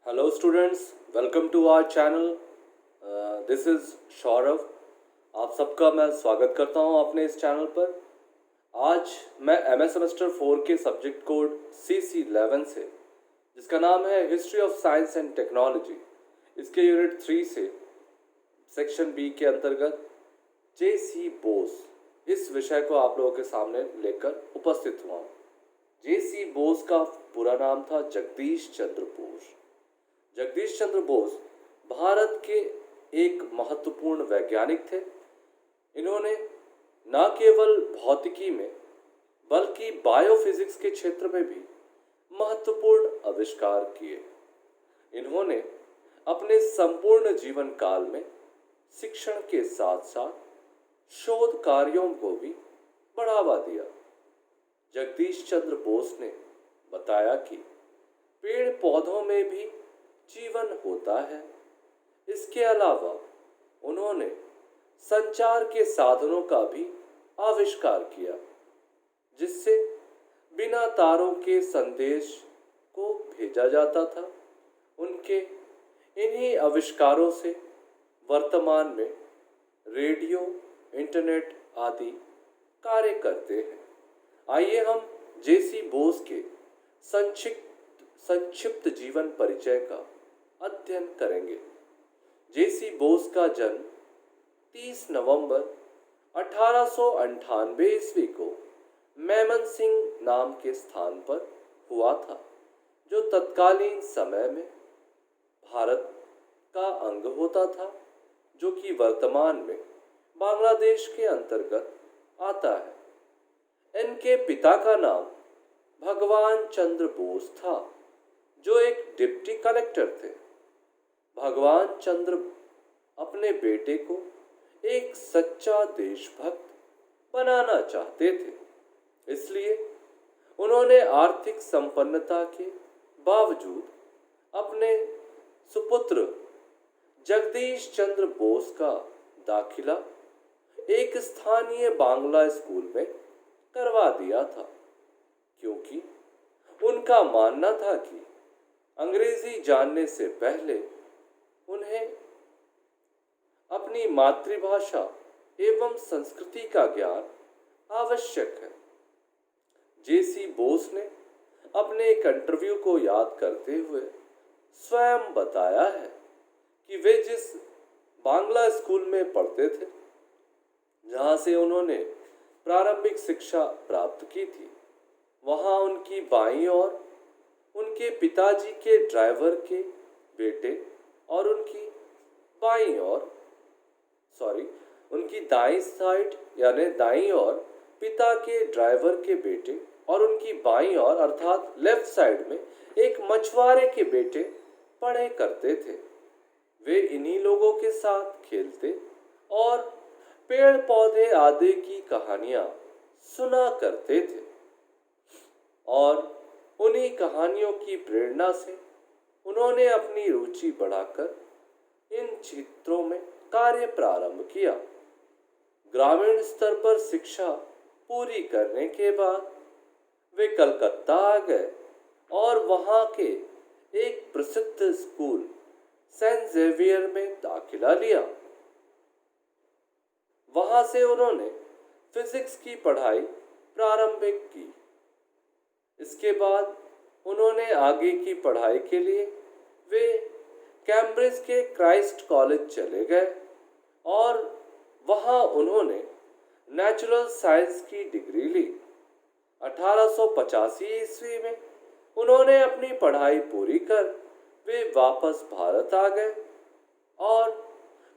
Hello students, welcome to our channel. This is Saurabh. आप सबका मैं स्वागत करता हूं अपने इस चैनल पर। आज मैं एमए सेमेस्टर 4 के सब्जेक्ट कोड CC11 से, जिसका नाम है history of science and technology, इसके यूनिट 3 से सेक्शन बी के अंतर्गत J.C. बोस, इस विषय को आप लोगों के सामने लेकर उपस्थित हुआ हूँ। J.C. बोस का पूरा नाम था जगदीश चंद्र बोस। जगदीश चंद्र बोस भारत के एक महत्वपूर्ण वैज्ञानिक थे। इन्होंने न केवल भौतिकी में बल्कि बायोफिजिक्स के क्षेत्र में भी महत्वपूर्ण आविष्कार किए। इन्होंने अपने संपूर्ण जीवन काल में शिक्षण के साथ साथ शोध कार्यों को भी बढ़ावा दिया। जगदीश चंद्र बोस ने बताया कि पेड़ पौधों में भी जीवन होता है। इसके अलावा उन्होंने संचार के साधनों का भी आविष्कार किया, जिससे बिना तारों के संदेश को भेजा जाता था। उनके इन्हीं आविष्कारों से वर्तमान में रेडियो, इंटरनेट आदि कार्य करते हैं। आइए हम J.C. बोस के संक्षिप्त जीवन परिचय का अध्ययन करेंगे। J.C. बोस का जन्म 30 नवंबर 1898 ईस्वी को मैमनसिंह नाम के स्थान पर हुआ था, जो तत्कालीन समय में भारत का अंग होता था, जो कि वर्तमान में बांग्लादेश के अंतर्गत आता है। इनके पिता का नाम भगवान चंद्र बोस था, जो एक डिप्टी कलेक्टर थे। भगवान चंद्र अपने बेटे को एक सच्चा देशभक्त बनाना चाहते थे, इसलिए उन्होंने आर्थिक संपन्नता के बावजूद अपने सुपुत्र जगदीश चंद्र बोस का दाखिला एक स्थानीय बांग्ला स्कूल में करवा दिया था, क्योंकि उनका मानना था कि अंग्रेजी जानने से पहले उन्हें अपनी मातृभाषा एवं संस्कृति का ज्ञान आवश्यक है। J.C. बोस ने अपने एक इंटरव्यू को याद करते हुए स्वयं बताया है कि वे जिस बांग्ला स्कूल में पढ़ते थे, जहां से उन्होंने प्रारंभिक शिक्षा प्राप्त की थी, वहां उनकी बाईं ओर उनके पिताजी के ड्राइवर के बेटे और उनकी दाईं साइड यानी दाईं ओर पिता के ड्राइवर के बेटे और उनकी बाईं ओर अर्थात लेफ्ट साइड में एक मछुआरे के बेटे पढ़े करते थे। वे इन्हीं लोगों के साथ खेलते और पेड़ पौधे आदि की कहानियां सुना करते थे, और उन्हीं कहानियों की प्रेरणा से उन्होंने अपनी रुचि बढ़ाकर इन क्षेत्रों में कार्य प्रारंभ किया। ग्रामीण स्तर पर शिक्षा पूरी करने के बाद वे कलकत्ता आ गए और वहां के एक प्रसिद्ध स्कूल सेंट जेवियर में दाखिला लिया। वहां से उन्होंने फिजिक्स की पढ़ाई प्रारंभिक की। इसके बाद उन्होंने आगे की पढ़ाई के लिए वे कैम्ब्रिज के क्राइस्ट कॉलेज चले गए और वहां उन्होंने नेचुरल साइंस की डिग्री ली। 1885 ईस्वी में उन्होंने अपनी पढ़ाई पूरी कर वे वापस भारत आ गए और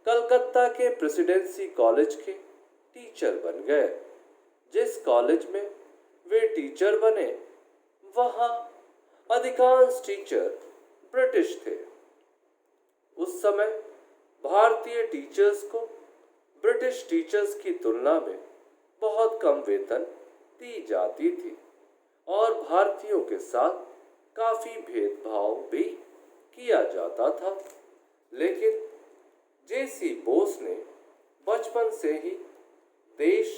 कलकत्ता के प्रेसिडेंसी कॉलेज के टीचर बन गए। जिस कॉलेज में वे टीचर बने, वहां अधिकांश टीचर ब्रिटिश थे। उस समय भारतीय टीचर्स को ब्रिटिश टीचर्स की तुलना में बहुत कम वेतन दी जाती थी और भारतीयों के साथ काफी भेदभाव भी किया जाता था। लेकिन J.C. बोस ने बचपन से ही देश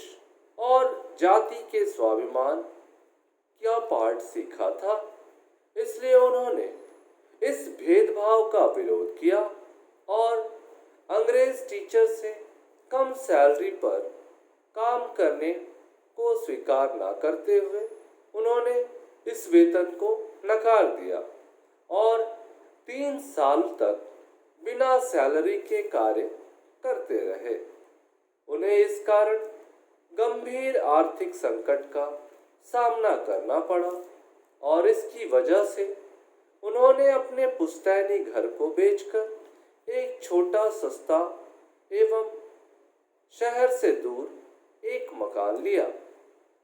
और जाति के स्वाभिमान का पाठ सीखा था, इसलिए उन्होंने इस भेदभाव का विरोध किया और अंग्रेज टीचर से कम सैलरी पर काम करने को स्वीकार न करते हुए उन्होंने इस वेतन को नकार दिया और 3 साल तक बिना सैलरी के कार्य करते रहे। उन्हें इस कारण गंभीर आर्थिक संकट का सामना करना पड़ा और इसकी वजह से उन्होंने अपने पुश्तैनी घर को बेचकर एक छोटा सस्ता एवं शहर से दूर एक मकान लिया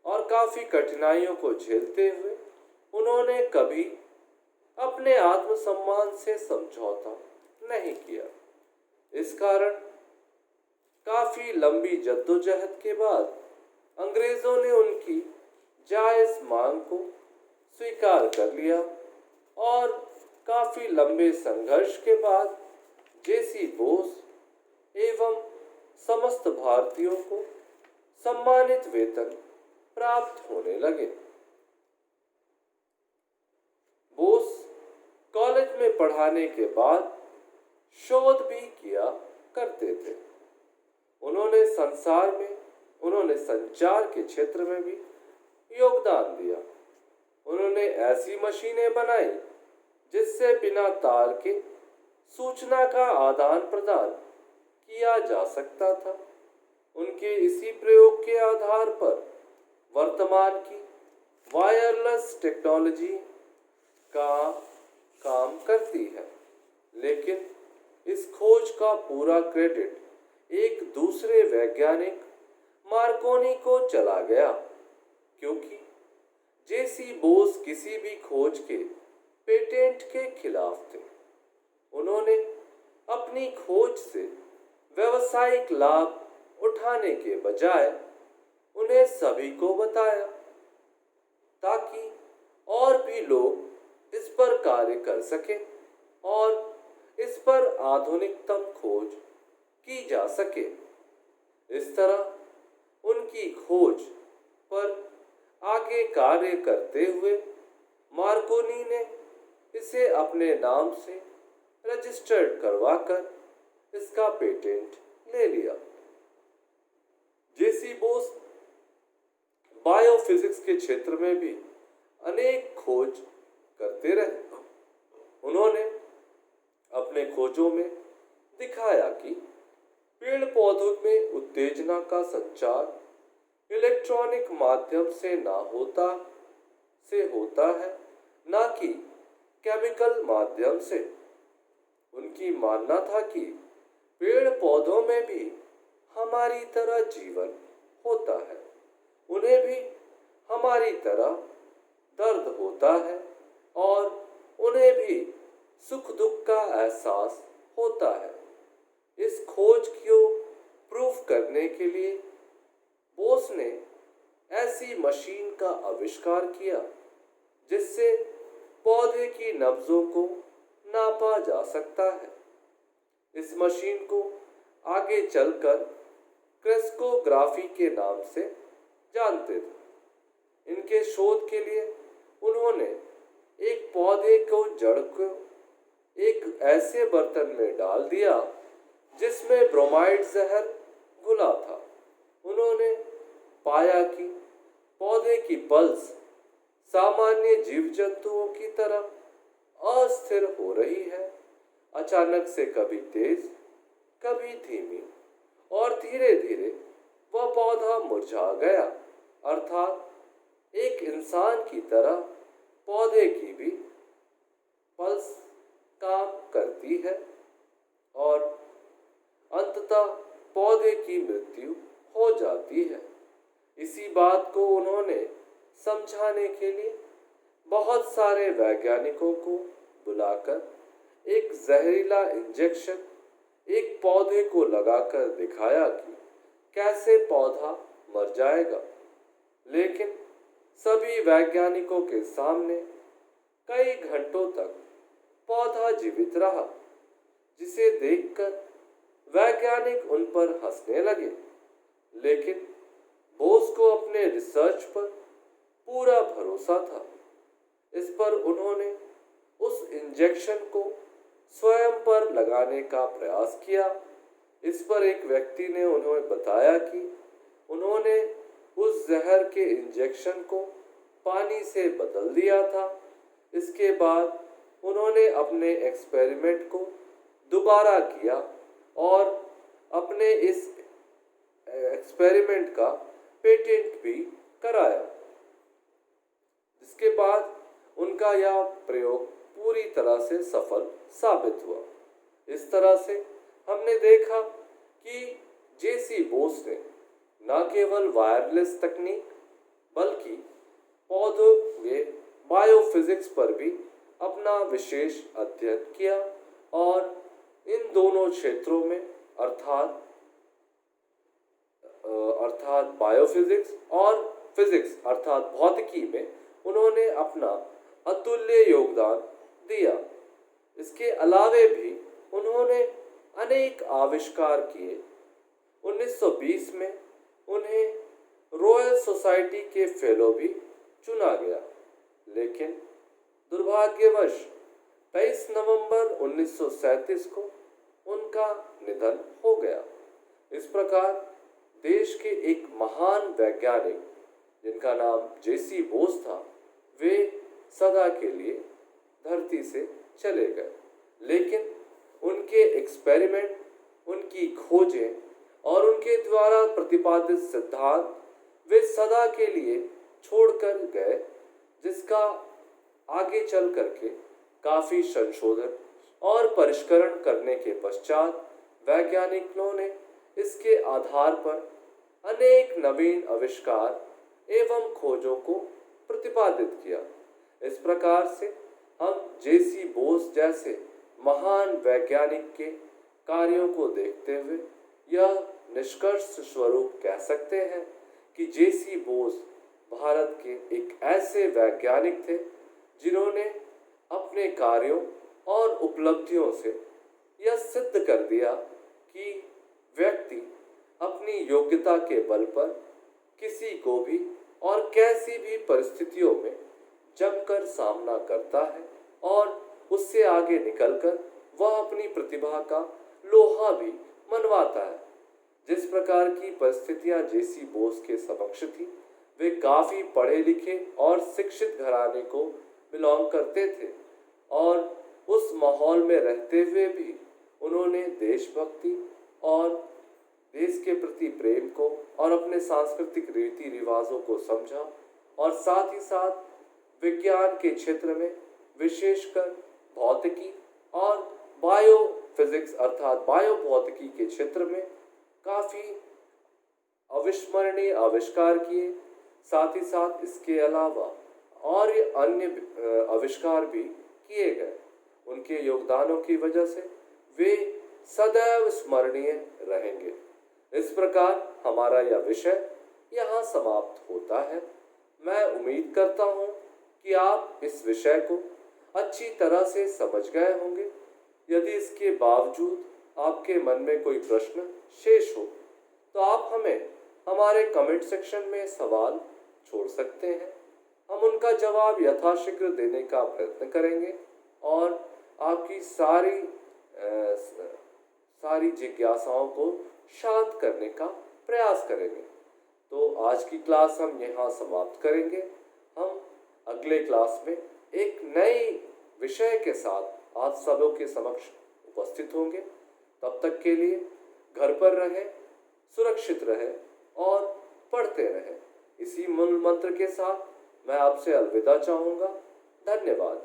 और काफी कठिनाइयों को झेलते हुए उन्होंने कभी अपने आत्मसम्मान से समझौता नहीं किया। इस कारण काफी लंबी जद्दोजहद के बाद अंग्रेजों ने उनकी जायज मांग को स्वीकार कर लिया और काफी लंबे संघर्ष के बाद जेसी बोस एवं समस्त भारतीयों को सम्मानित वेतन प्राप्त होने लगे। बोस कॉलेज में पढ़ाने के बाद शोध भी किया करते थे। उन्होंने संचार के क्षेत्र में भी योगदान दिया। उन्होंने ऐसी मशीनें बनाई जिससे बिना तार के सूचना का आदान प्रदान किया जा सकता था। उनके इसी प्रयोग के आधार पर वर्तमान की वायरलेस टेक्नोलॉजी का काम करती है, लेकिन इस खोज का पूरा क्रेडिट एक दूसरे वैज्ञानिक मार्कोनी को चला गया, क्योंकि जेसी बोस किसी भी खोज के पेटेंट के खिलाफ थे। उन्होंने अपनी खोज से व्यावसायिक लाभ उठाने के बजाय उन्हें सभी को बताया ताकि और भी लोग इस पर कार्य कर सकें और इस पर आधुनिकतम खोज की जा सके। इस तरह उनकी खोज पर आगे कार्य करते हुए मार्कोनी ने इसे अपने नाम से रजिस्टर्ड करवाकर इसका पेटेंट ले लिया। जेसी बोस बायोफिजिक्स के क्षेत्र में भी अनेक खोज करते रहे। उन्होंने अपने खोजों में दिखाया कि पेड़ पौधों में उत्तेजना का संचार इलेक्ट्रॉनिक माध्यम से होता है, ना कि केमिकल माध्यम से। उनकी मानना था कि पेड़ पौधों में भी हमारी तरह जीवन होता है, उन्हें भी हमारी तरह दर्द होता है और उन्हें भी सुख दुख का एहसास होता है। इस खोज को प्रूफ करने के लिए बोस ने ऐसी मशीन का आविष्कार किया जिससे पौधे की नब्जों को नापा जा सकता है। इस मशीन को आगे चलकर क्रेस्कोग्राफी के नाम से जानते थे। इनके शोध के लिए उन्होंने एक पौधे को जड़ को एक ऐसे बर्तन में डाल दिया जिसमें ब्रोमाइड जहर घुला था। उन्होंने पाया कि पौधे की पल्स सामान्य जीव जंतुओं की तरह अस्थिर हो रही है, अचानक से कभी तेज कभी धीमी, और धीरे धीरे वह पौधा मुरझा गया। अर्थात एक इंसान की तरह पौधे की भी पल्स काम करती है और अंततः पौधे की मृत्यु हो जाती है। इसी बात को उन्होंने समझाने के लिए बहुत सारे वैज्ञानिकों को बुलाकर एक जहरीला इंजेक्शन एक पौधे को लगाकर दिखाया कि कैसे पौधा मर जाएगा। लेकिन सभी वैज्ञानिकों के सामने कई घंटों तक पौधा जीवित रहा, जिसे देखकर वैज्ञानिक उन पर हंसने लगे। लेकिन बोस को अपने रिसर्च पर पूरा भरोसा था। इस पर उन्होंने उस इंजेक्शन को स्वयं पर लगाने का प्रयास किया। इस पर एक व्यक्ति ने उन्हें बताया कि उन्होंने उस जहर के इंजेक्शन को पानी से बदल दिया था। इसके बाद उन्होंने अपने एक्सपेरिमेंट को दोबारा किया और अपने इस एक्सपेरिमेंट का पेटेंट भी कराया। इसके बाद उनका यह प्रयोग पूरी तरह से सफल साबित हुआ। इस तरह से हमने देखा कि जेसी बोस ने न केवल वायरलेस तकनीक बल्कि पौधों के बायोफिजिक्स पर भी अपना विशेष अध्ययन किया और इन दोनों क्षेत्रों में अर्थात बायोफिजिक्स और फिजिक्स अर्थात भौतिकी में उन्होंने अपना अतुल्य योगदान दिया। इसके अलावे भी उन्होंने अनेक आविष्कार किए। 1920 में उन्हें रॉयल सोसाइटी के फेलो भी चुना गया, लेकिन दुर्भाग्यवश 23 नवंबर 1937 को उनका निधन हो गया। इस प्रकार देश के एक महान वैज्ञानिक जिनका नाम जेसी बोस था, वे सदा के लिए धरती से चले गए, लेकिन उनके एक्सपेरिमेंट, उनकी खोजें और उनके द्वारा प्रतिपादित सिद्धांत वे सदा के लिए छोड़कर गए, जिसका आगे चल करके काफी संशोधन और परिष्करण करने के पश्चात वैज्ञानिकों ने इसके आधार पर अनेक नवीन आविष्कार एवं खोजों को प्रतिपादित किया। इस प्रकार से हम जेसी बोस जैसे महान वैज्ञानिक के कार्यों को देखते हुए यह निष्कर्ष स्वरूप कह सकते हैं कि जेसी बोस भारत के एक ऐसे वैज्ञानिक थे जिन्होंने अपने कार्यों और उपलब्धियों से यह सिद्ध कर दिया कि व्यक्ति अपनी योग्यता के बल पर किसी को भी और कैसी भी परिस्थितियों में जमकर सामना करता है और उससे आगे निकलकर वह अपनी प्रतिभा का लोहा भी मनवाता है। जिस प्रकार की परिस्थितियां जेसी बोस के समक्ष थी, वे काफी पढ़े लिखे और शिक्षित घराने को बिलोंग करते थे और उस माहौल में रहते हुए भी उन्होंने देशभक्ति और देश के प्रति प्रेम को और अपने सांस्कृतिक रीति रिवाजों को समझा और साथ ही साथ विज्ञान के क्षेत्र में विशेषकर भौतिकी और बायोफिजिक्स अर्थात बायोभौतिकी के क्षेत्र में काफी अविस्मरणीय आविष्कार किए। साथ ही साथ इसके अलावा और अन्य आविष्कार भी किए गए। उनके योगदानों की वजह से वे सदैव स्मरणीय रहेंगे। इस प्रकार हमारा यह विषय यहाँ समाप्त होता है। मैं उम्मीद करता हूँ कि आप इस विषय को अच्छी तरह से समझ गए होंगे। यदि इसके बावजूद आपके मन में कोई प्रश्न शेष हो तो आप हमें हमारे कमेंट सेक्शन में सवाल छोड़ सकते हैं। हम उनका जवाब यथाशीघ्र देने का प्रयत्न करेंगे और आपकी सारी जिज्ञासाओं को शांत करने का प्रयास करेंगे। तो आज की क्लास हम यहाँ समाप्त करेंगे। हम अगले क्लास में एक नए विषय के साथ आप सबों के समक्ष उपस्थित होंगे। तब तक के लिए घर पर रहें, सुरक्षित रहें और पढ़ते रहें। इसी मूल मंत्र के साथ मैं आपसे अलविदा चाहूँगा। धन्यवाद।